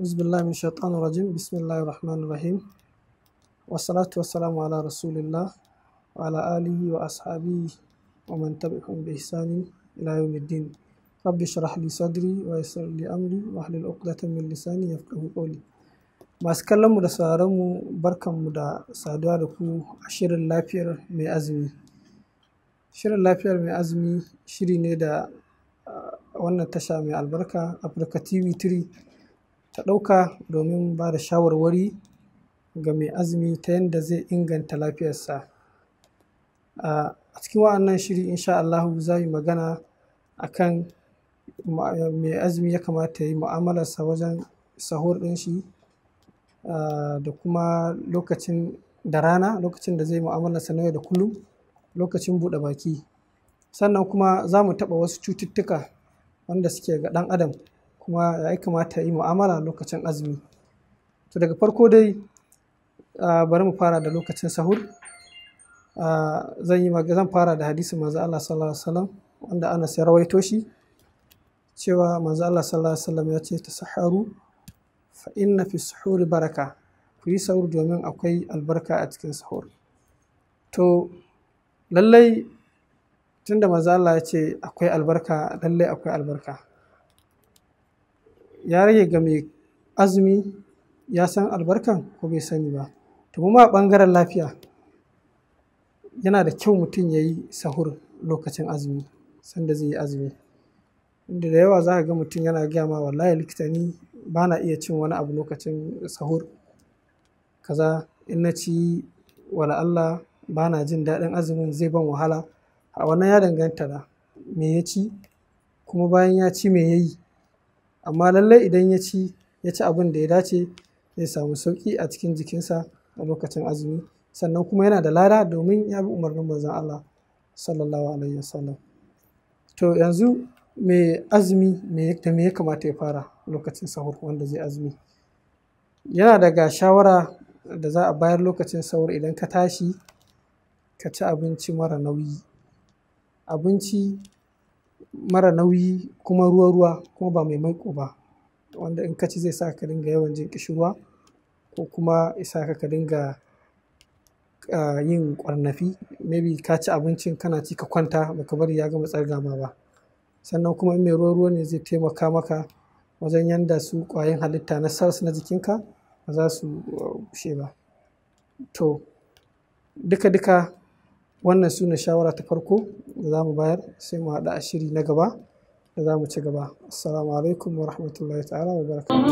أعوذ بالله من الشيطان الرجيم بسم الله الرحمن الرحيم والصلاة والسلام على رسول الله وعلى آله وأصحابه ومن تبعهم بإحسان إلى يوم الدين رب اشرح لي صدري ويسر لي أمري واحلل عقدة من لساني يفقهوا قولي. masu kallon mu da sauraron mu barkanmu da saduwa da ku a shirin lafiyar mai azumi. Shirin lafiyar mai azumi shiri ne da wannan tasha mai albarka Afirka TV3 ta ɗauka domin ba da shawarwari ga mai azumi ta yadda zai inganta lafiyarsa. A cikin wa'annan shiri insha Allahu za yi magana akan mai azumi ya kamata ya yi mu'amalarsa wajen sahur ɗin shi da kuma lokacin da rana, lokacin da zai mu'amalarsa na yau da kullum, lokacin buɗe baki. Sannan kuma za mu taɓa wasu cututtuka wanda suke ga ɗan adam kuma ya kamata yi mu'amala lokacin azumi. To daga farko dai bari mu fara da lokacin sahur. Zan fara da hadisin manzo Allah sallallahu alaihi wasallam wanda Anas ya rawaito shi cewa manzo Allah sallallahu alaihi wasallam ya ce tasahharu fa inna fi suhuri baraka, ku yi sahur domin akwai albarka a cikin sahur. To lallai tunda manzo Allah ya ce akwai albarka, lallai akwai albarka. Ya rage ga mai azumi ya san albarkan ko bai sani ba. To mu ma ɓangaren lafiya yana da kyau mutum ya yi sahur lokacin azumi sanda zai yi azumi. Inda da yawa za ka ga mutum yana gaya ma wallahi likita ni ba na iya cin wani abu lokacin sahur kaza, in na ci wala Allah ba na jin daɗin azumin, zai ban wahala. A wannan ya danganta da me ya ci kuma bayan ya ci me ya yi. Amma lallai idan ya ci abin da ya dace zai samu sauƙi a cikin jikinsa a lokacin azumi, sannan kuma yana da lada domin ya bi umarnin manzon Allah sallallahu alaihi wasallam. To yanzu mai azumi da me ya kamata ya fara lokacin sahur wanda zai azumi? Yana daga shawara da za a bayar lokacin sahur, idan ka tashi ka ci abinci mara nauyi. Abinci mara nauyi kuma ruwa kuma ba mai maiƙo ba, wanda in ka ci zai sa ka dinga yawan jin ƙishirwa ko kuma isa ka dinga yin ƙwarnafi. Maybe ka ci abincin kana ci ka kwanta baka bari ya gama tsargama ba. Sannan kuma in mai ruwa ne zai taimaka maka wajen yanda su ƙwayoyin halitta na cells na jikinka ba za su bushe ba. To duka wannan su ne shawara ta farko da za mu bayar, sai mu haɗu a shiri na gaba da za mu ci gaba. Assalamu alaikum wa rahmatullahi ta'ala wa barakatuh.